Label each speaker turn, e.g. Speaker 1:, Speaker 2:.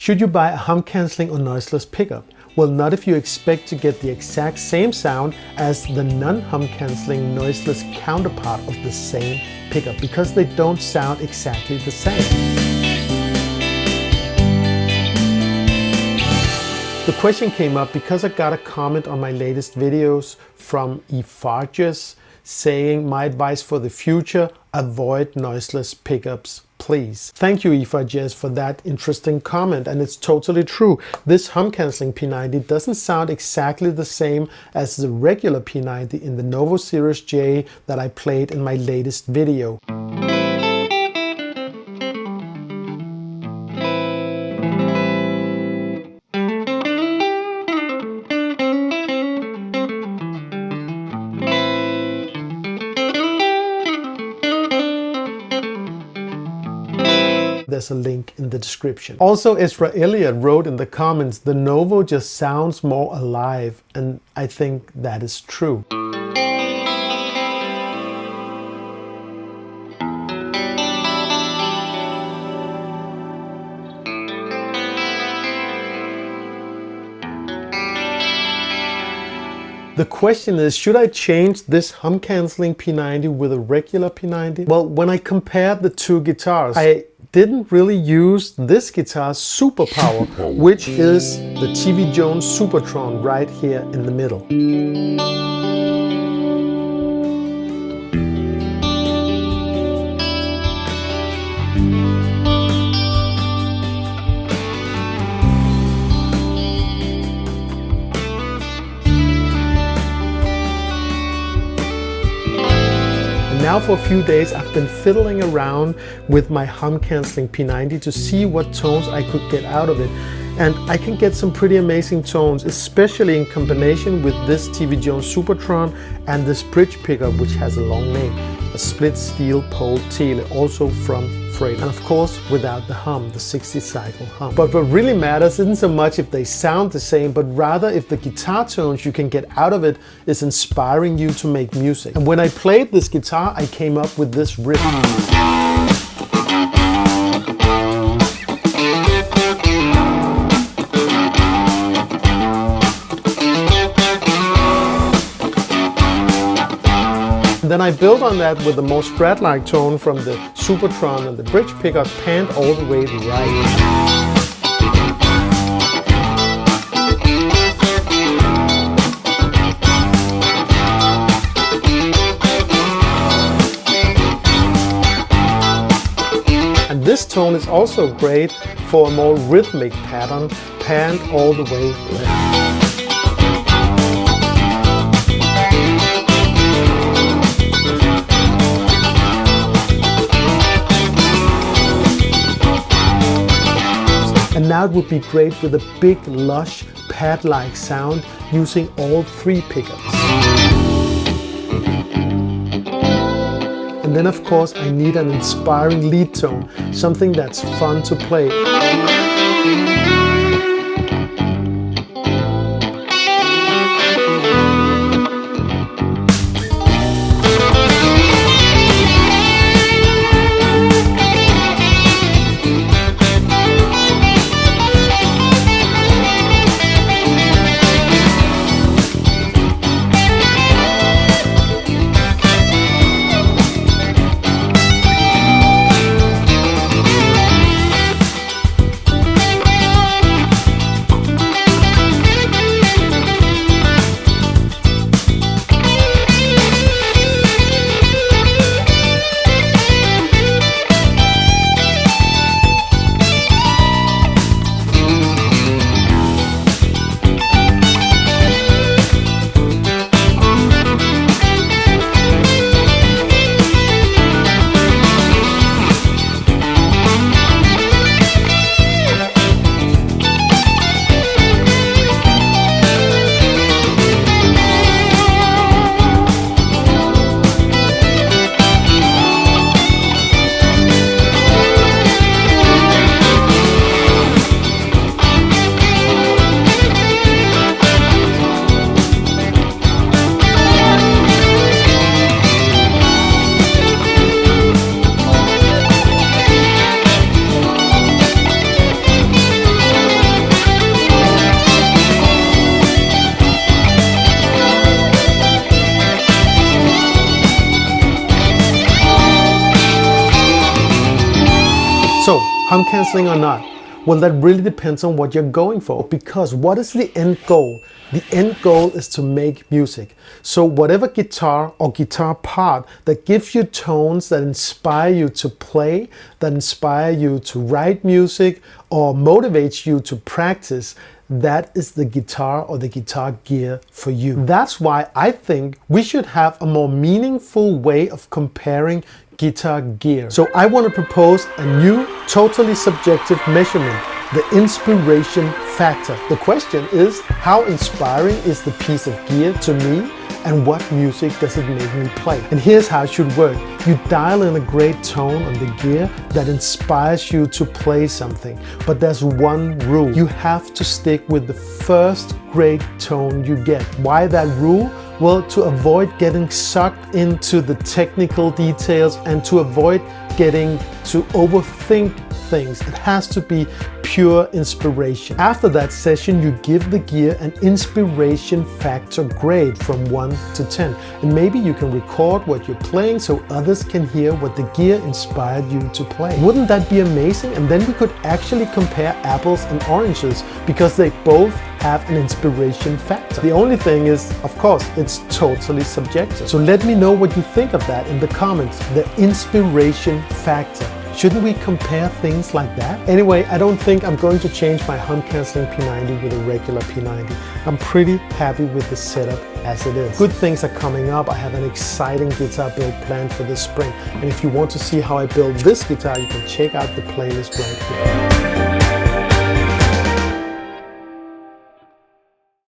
Speaker 1: Should you buy a hum-canceling or noiseless pickup? Well, not if you expect to get the exact same sound as the non-hum-canceling noiseless counterpart of the same pickup, because they don't sound exactly the same. The question came up because I got a comment on my latest videos from Efarges saying my advice for the future: avoid noiseless pickups, please. Thank you, Efarges, for that interesting comment, and it's totally true. This hum-canceling P90 doesn't sound exactly the same as the regular P90 in the Novo Serus J that I played in my latest video. There's a link in the description. Also, Ezra Elliott wrote in the comments, the Novo just sounds more alive, and I think that is true. The question is, should I change this hum-canceling P90 with a regular P90? Well, when I compared the two guitars, I didn't really use this guitar's superpower, which is the TV Jones Supertron right here in the middle. Now for a few days I've been fiddling around with my hum-canceling P90 to see what tones I could get out of it. And I can get some pretty amazing tones, especially in combination with this TV Jones Supertron and this bridge pickup, which has a long name, a split steel pole tele, also from Fralin. And of course, without the hum, the 60 cycle hum. But what really matters isn't so much if they sound the same, but rather if the guitar tones you can get out of it is inspiring you to make music. And when I played this guitar, I came up with this riff. Then I built on that with a more Strat-like tone from the Supertron, and the bridge pickup panned all the way right. And this tone is also great for a more rhythmic pattern, panned all the way left. And now it would be great with a big, lush, pad-like sound using all three pickups. And then of course I need an inspiring lead tone, something that's fun to play. So, hum canceling or not? Well, that really depends on what you're going for, because what is the end goal? The end goal is to make music. So whatever guitar or guitar part that gives you tones that inspire you to play, that inspire you to write music, or motivates you to practice, that is the guitar or the guitar gear for you. That's why I think we should have a more meaningful way of comparing guitar gear. So I want to propose a new, totally subjective measurement, the inspiration factor. The question is, how inspiring is the piece of gear to me, and what music does it make me play? And here's how it should work. You dial in a great tone on the gear that inspires you to play something. But there's one rule. You have to stick with the first great tone you get. Why that rule? Well, to avoid getting sucked into the technical details and to avoid getting to overthink things. It has to be pure inspiration. After that session, you give the gear an inspiration factor grade from 1 to 10. And maybe you can record what you're playing so others can hear what the gear inspired you to play. Wouldn't that be amazing? And then we could actually compare apples and oranges, because they both have an inspiration factor. The only thing is, of course, it's totally subjective. So let me know what you think of that in the comments. The inspiration factor. Shouldn't we compare things like that? Anyway, I don't think I'm going to change my hum-canceling P90 with a regular P90. I'm pretty happy with the setup as it is. Good things are coming up. I have an exciting guitar build planned for this spring. And if you want to see how I build this guitar, you can check out the playlist right here.